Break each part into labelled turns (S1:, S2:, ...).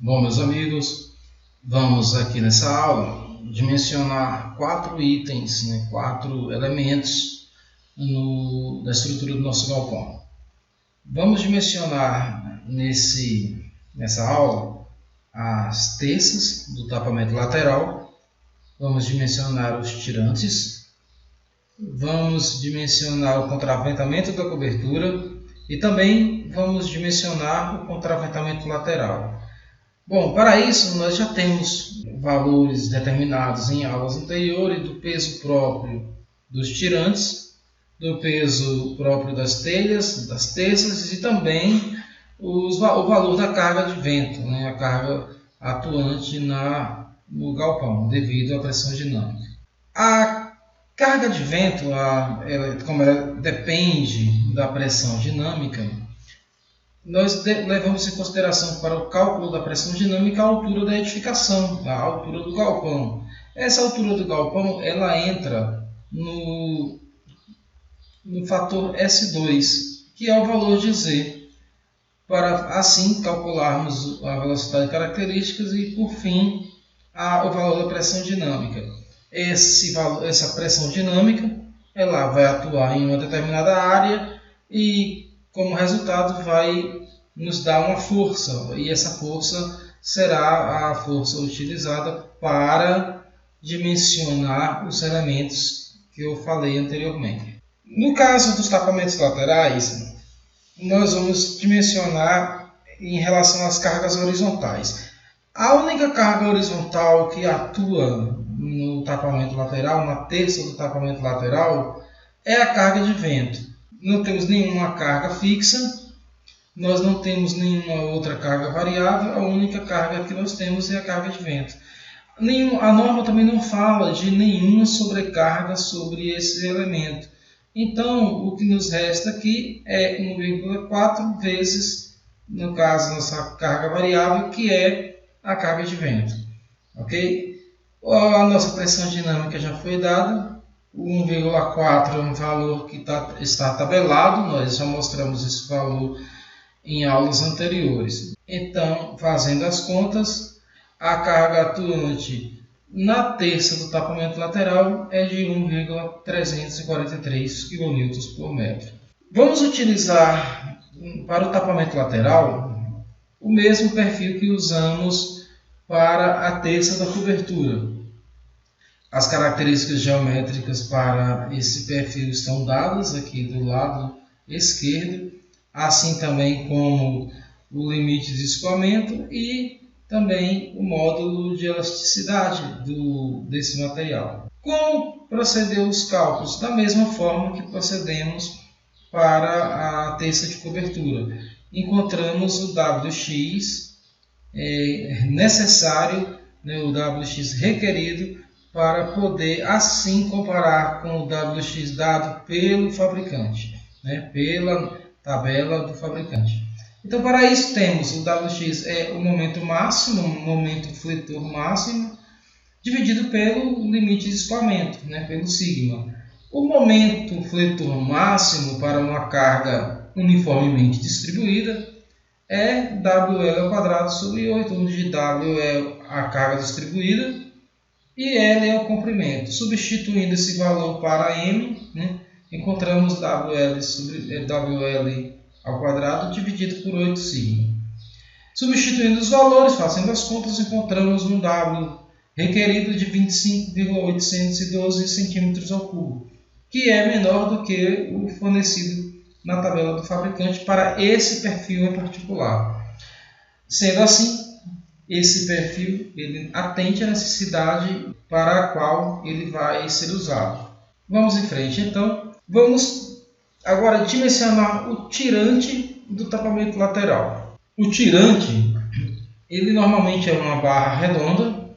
S1: Bom, meus amigos, vamos aqui nessa aula dimensionar 4 itens, 4 elementos da estrutura do nosso galpão. Vamos dimensionar nessa aula as terças do tapamento lateral, vamos dimensionar os tirantes, vamos dimensionar o contraventamento da cobertura e também vamos dimensionar o contraventamento lateral. Bom, para isso nós já temos valores determinados em aulas anteriores do peso próprio dos tirantes, do peso próprio das telhas, das terças e também o valor da carga de vento, a carga atuante no galpão, devido à pressão dinâmica. A carga de vento, como ela depende da pressão dinâmica, nós levamos em consideração para o cálculo da pressão dinâmica a altura da edificação, a altura do galpão. Essa altura do galpão ela entra no fator S2, que é o valor de Z, para assim calcularmos a velocidade de características e, por fim, o valor da pressão dinâmica. Essa pressão dinâmica ela vai atuar em uma determinada área e, como resultado, vai nos dar uma força, e essa força será a força utilizada para dimensionar os elementos que eu falei anteriormente. No caso dos tapamentos laterais, nós vamos dimensionar em relação às cargas horizontais. A única carga horizontal que atua no tapamento lateral, na terça do tapamento lateral, é a carga de vento. Não temos nenhuma carga fixa, nós não temos nenhuma outra carga variável, a única carga que nós temos é a carga de vento. A norma também não fala de nenhuma sobrecarga sobre esse elemento. Então, o que nos resta aqui é 1,4 vezes, no caso, nossa carga variável, que é a carga de vento. Ok? A nossa pressão dinâmica já foi dada. O 1,4 é um valor que está tabelado, nós já mostramos esse valor em aulas anteriores. Então, fazendo as contas, a carga atuante na terça do tapamento lateral é de 1,343 kN por metro. Vamos utilizar para o tapamento lateral o mesmo perfil que usamos para a terça da cobertura. As características geométricas para esse perfil estão dadas aqui do lado esquerdo, assim também como o limite de escoamento e também o módulo de elasticidade desse material. Como proceder os cálculos? Da mesma forma que procedemos para a terça de cobertura. Encontramos o WX necessário, o WX requerido, para poder assim comparar com o WX dado pelo fabricante, pela tabela do fabricante. Então, para isso temos o WX é o momento máximo, o momento fletor máximo, dividido pelo limite de escoamento, pelo sigma. O momento fletor máximo para uma carga uniformemente distribuída é WL ao quadrado sobre 8, onde W é a carga distribuída e L é o comprimento. Substituindo esse valor para M, encontramos WL sobre WL ao quadrado dividido por 8 sigma. Substituindo os valores, fazendo as contas, encontramos um W requerido de 25,812 cm3, que é menor do que o fornecido na tabela do fabricante para esse perfil em particular. Sendo assim, esse perfil ele atende à necessidade para a qual ele vai ser usado. Vamos em frente, então. Vamos agora dimensionar o tirante do tapamento lateral. O tirante, ele normalmente é uma barra redonda,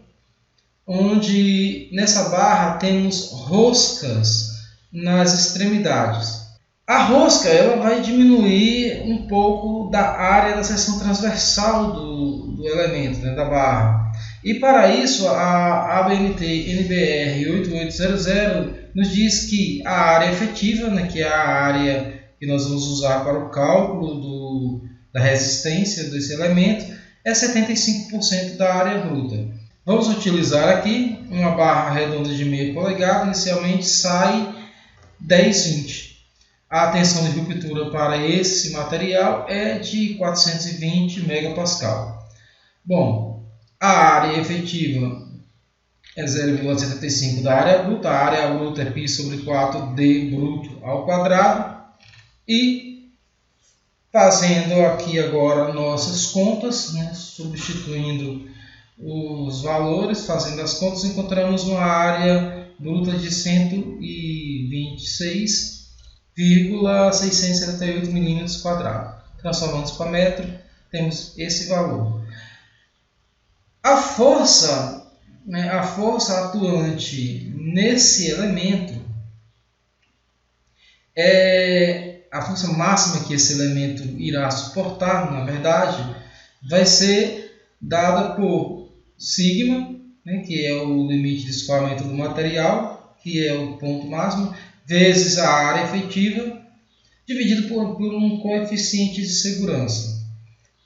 S1: onde nessa barra temos roscas nas extremidades. A rosca ela vai diminuir um pouco da área da seção transversal do elemento, da barra. E para isso a ABNT NBR 8800 nos diz que a área efetiva, que é a área que nós vamos usar para o cálculo da resistência desse elemento, é 75% da área bruta. Vamos utilizar aqui uma barra redonda de meia polegada, inicialmente sai 10,20. A tensão de ruptura para esse material é de 420 MPa. Bom, a área efetiva é 0,75 da área bruta. A área bruta é π sobre 4d bruto ao quadrado. E fazendo aqui agora nossas contas, né, substituindo os valores, fazendo as contas, encontramos uma área bruta de 126,678 mm². Transformando para metro, temos esse valor. A força atuante nesse elemento a força máxima que esse elemento irá suportar, na verdade, vai ser dada por sigma, né, que é o limite de escoamento do material, que é o ponto máximo, vezes a área efetiva, dividido por um coeficiente de segurança.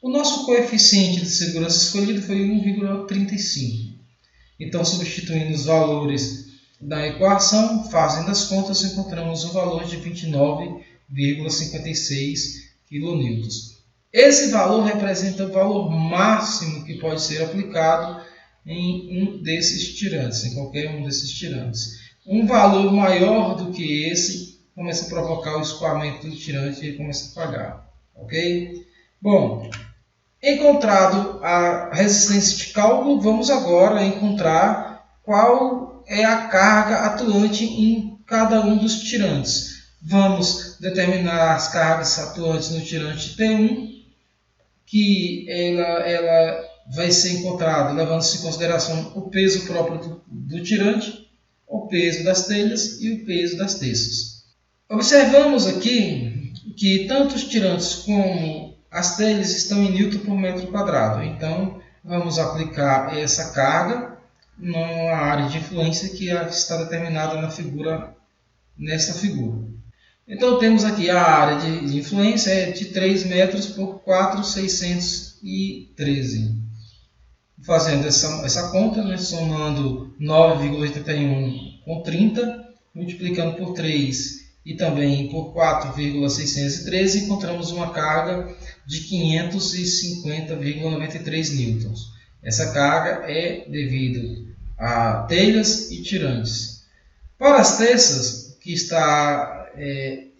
S1: O nosso coeficiente de segurança escolhido foi 1,35. Então, substituindo os valores da equação, fazendo as contas, encontramos o valor de 29,56 kN. Esse valor representa o valor máximo que pode ser aplicado em um desses tirantes, em qualquer um desses tirantes. Um valor maior do que esse começa a provocar o escoamento do tirante e ele começa a falhar. Ok? Bom, encontrado a resistência de cálculo, vamos agora encontrar qual é a carga atuante em cada um dos tirantes. Vamos determinar as cargas atuantes no tirante T1, que ela vai ser encontrada levando-se em consideração o peso próprio do tirante, o peso das telhas e o peso das teças. Observamos aqui que tanto os tirantes como as telhas estão em Newton por metro quadrado. Então, vamos aplicar essa carga na área de influência que está determinada nesta figura. Então, temos aqui a área de influência de 3 metros por 4,613. Fazendo essa conta, né, somando 9,81 com 30, multiplicando por 3 e também por 4,613, encontramos uma carga de 550,93 newtons. Essa carga é devido a telhas e tirantes. Para as teças, que está em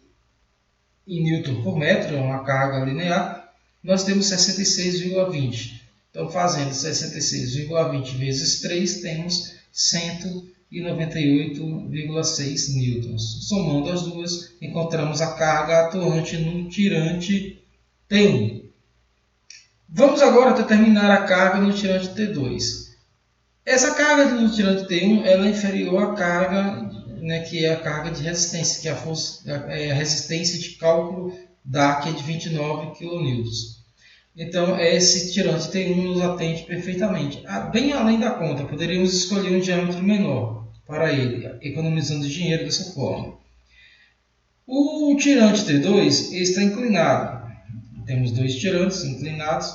S1: newton por metro, é uma carga linear, nós temos 66,20. Então, fazendo 66,20 vezes 3, temos 198,6 newtons. Somando as duas, encontramos a carga atuante no tirante T1. Vamos agora determinar a carga no tirante T2. Essa carga no tirante T1 ela é inferior à carga, né, que é a carga de resistência, que é a resistência de cálculo da que é de 29 kN. Então, esse tirante T1 nos atende perfeitamente. Bem além da conta, poderíamos escolher um diâmetro menor para ele, economizando dinheiro dessa forma. O tirante T2 está inclinado. Temos dois tirantes inclinados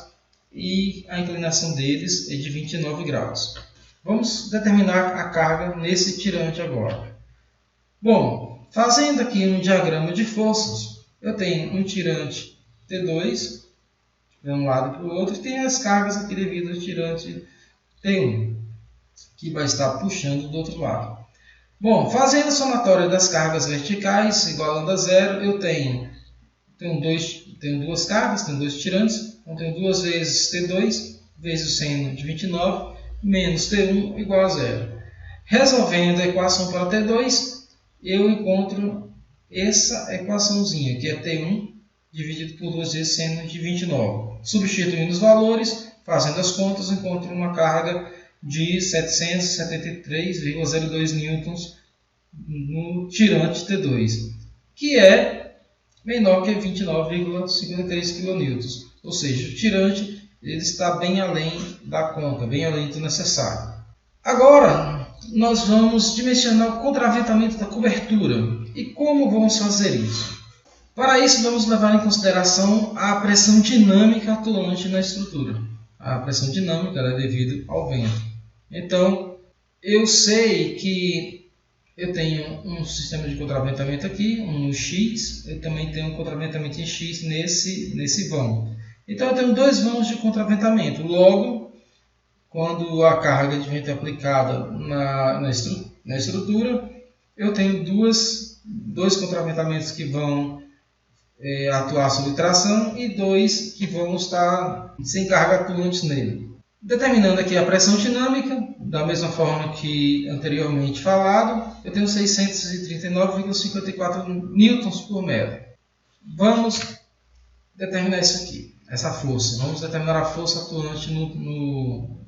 S1: e a inclinação deles é de 29 graus. Vamos determinar a carga nesse tirante agora. Bom, fazendo aqui um diagrama de forças, eu tenho um tirante T2 de um lado para o outro, e tem as cargas aqui devido ao tirante T1, que vai estar puxando do outro lado. Bom, fazendo a somatória das cargas verticais, igualando a zero, eu tenho duas cargas, tenho dois tirantes, então tenho 2 vezes T2, vezes o seno de 29, menos T1 igual a zero. Resolvendo a equação para T2, eu encontro essa equaçãozinha, que é T1 dividido por 2 vezes seno de 29. Substituindo os valores, fazendo as contas, encontro uma carga de 773,02 newtons no tirante T2, que é menor que 29,53 kN. Ou seja, o tirante ele está bem além da conta, bem além do necessário. Agora, nós vamos dimensionar o contraventamento da cobertura. E como vamos fazer isso? Para isso, vamos levar em consideração a pressão dinâmica atuante na estrutura. a pressão dinâmica é devido ao vento. Então, eu sei que eu tenho um sistema de contraventamento aqui, um X, eu também tenho um contraventamento em X nesse vão. Então, eu tenho dois vãos de contraventamento. Logo, quando a carga de vento é aplicada na estrutura, eu tenho dois contraventamentos que vão atuar sobre tração e dois que vão estar sem carga atuante nele. Determinando aqui a pressão dinâmica, da mesma forma que anteriormente falado, eu tenho 639,54 newtons por metro. Vamos determinar isso aqui, essa força. Vamos determinar a força atuante no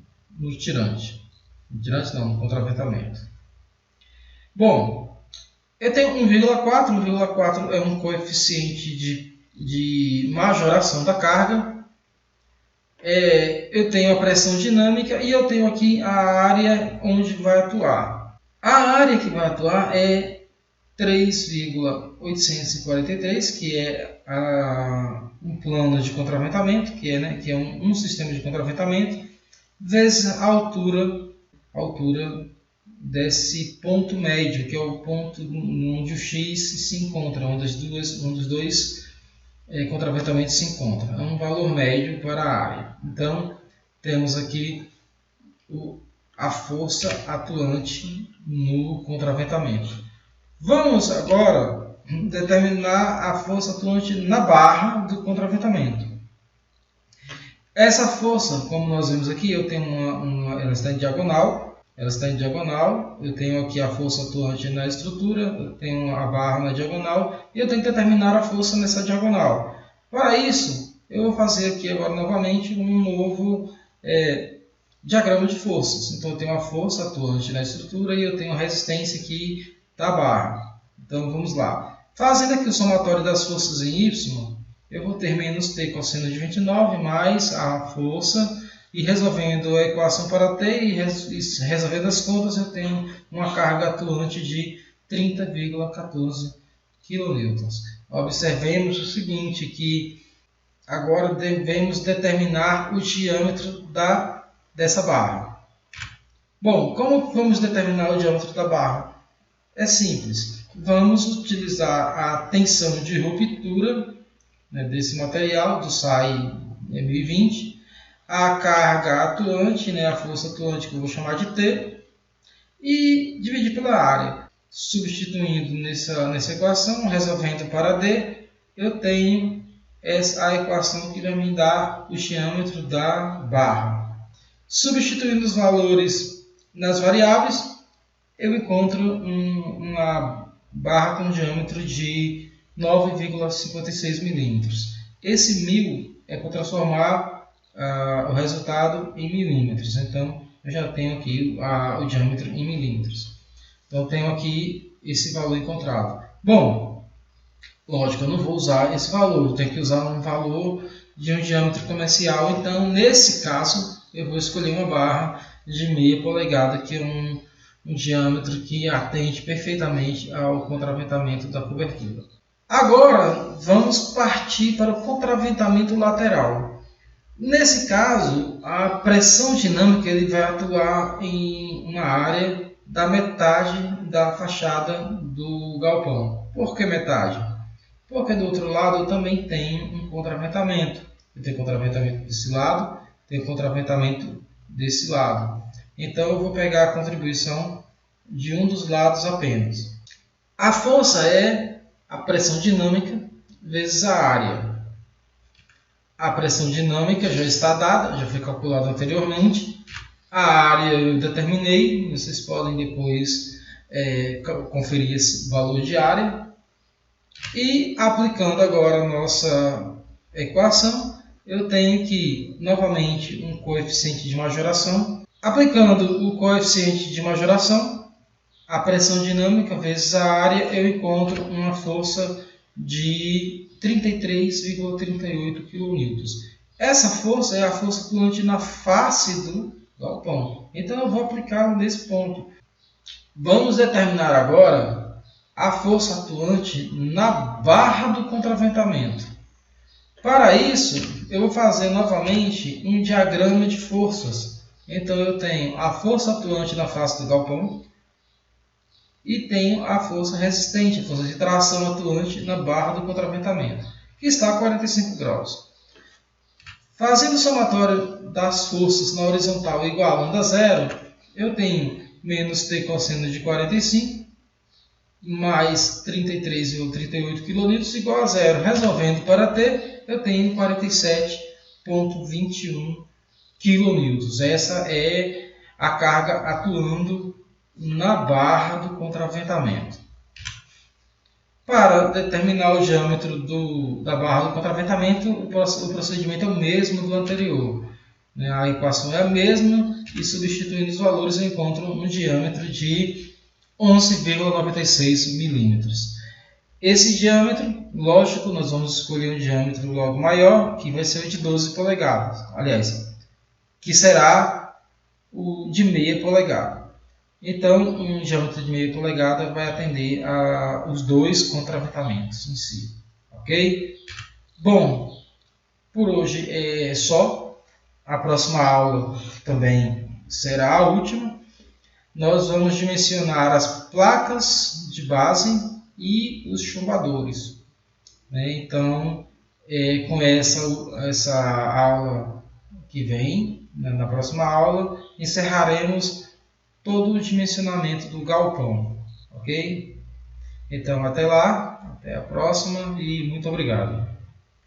S1: tirante. No tirante não, no contraventamento. Bom, eu tenho 1,4. 1,4 é um coeficiente de majoração da carga. Eu tenho a pressão dinâmica e eu tenho aqui a área onde vai atuar. A área que vai atuar é 3,843, que é um plano de contraventamento, que é um sistema de contraventamento, vezes a altura desse ponto médio, que é o ponto onde o X se encontra, onde os dois contraventamentos se encontram. É um valor médio para a área. Então, temos aqui a força atuante no contraventamento. Vamos agora determinar a força atuante na barra do contraventamento. Essa força, como nós vemos aqui, eu tenho ela está em diagonal. Eu tenho aqui a força atuante na estrutura, eu tenho a barra na diagonal e eu tenho que determinar a força nessa diagonal. Para isso, eu vou fazer aqui agora novamente um novo diagrama de forças. Então, eu tenho a força atuante na estrutura e eu tenho a resistência aqui da barra. Então, vamos lá. Fazendo aqui o somatório das forças em Y, eu vou ter menos T cosseno de 29 mais a força. E resolvendo a equação para T e resolvendo as contas, eu tenho uma carga atuante de 30,14 kN. Observemos o seguinte, que agora devemos determinar o diâmetro dessa barra. Bom, como vamos determinar o diâmetro da barra? É simples. Vamos utilizar a tensão de ruptura desse material, do SAI 1020, a carga atuante, a força atuante que eu vou chamar de T, e dividir pela área. Substituindo nessa equação, resolvendo para D, eu tenho a equação que vai me dar o diâmetro da barra. Substituindo os valores nas variáveis, eu encontro uma barra com diâmetro de 9,56 milímetros. Esse 1000 é para transformar o resultado em milímetros. Então, eu já tenho aqui o diâmetro em milímetros. Então, eu tenho aqui esse valor encontrado. Bom, lógico, eu não vou usar esse valor. Eu tenho que usar um valor de um diâmetro comercial. Então, nesse caso, eu vou escolher uma barra de meia polegada, que é um diâmetro que atende perfeitamente ao contraventamento da cobertura. Agora, vamos partir para o contraventamento lateral. Nesse caso, a pressão dinâmica vai atuar em uma área da metade da fachada do galpão. Por que metade? Porque do outro lado eu também tenho um contraventamento. Eu tenho contraventamento desse lado, tenho contraventamento desse lado. Então eu vou pegar a contribuição de um dos lados apenas. A força é a pressão dinâmica vezes a área. A pressão dinâmica já está dada, já foi calculada anteriormente. A área eu determinei, vocês podem depois conferir esse valor de área. E aplicando agora a nossa equação, eu tenho que, novamente, um coeficiente de majoração. Aplicando o coeficiente de majoração, a pressão dinâmica vezes a área, eu encontro uma força de 33,38 kN. Essa força é a força atuante na face do galpão. Então eu vou aplicar nesse ponto. Vamos determinar agora a força atuante na barra do contraventamento. Para isso, eu vou fazer novamente um diagrama de forças. Então eu tenho a força atuante na face do galpão e tenho a força resistente, a força de tração atuante na barra do contraventamento, que está a 45 graus. Fazendo o somatório das forças na horizontal igualando a zero, eu tenho menos T cosseno de 45 mais 33,38 kN igual a zero. Resolvendo para T, eu tenho 47,21 kN. Essa é a carga atuando na barra do contraventamento. Para determinar o diâmetro da barra do contraventamento, o procedimento é o mesmo do anterior. A equação é a mesma e substituindo os valores eu encontro um diâmetro de 11,96 milímetros. Esse diâmetro, lógico, nós vamos escolher um diâmetro logo maior, que vai ser o de 12 polegadas. Aliás, que será o de meia polegada. Então, um diâmetro de meia polegada vai atender a os dois contraventamentos em si. Ok? Bom, por hoje é só. A próxima aula também será a última. Nós vamos dimensionar as placas de base e os chumbadores. Então, com essa aula que vem, na próxima aula, encerraremos todo o dimensionamento do galpão. Ok? Então, até lá, até a próxima e muito obrigado.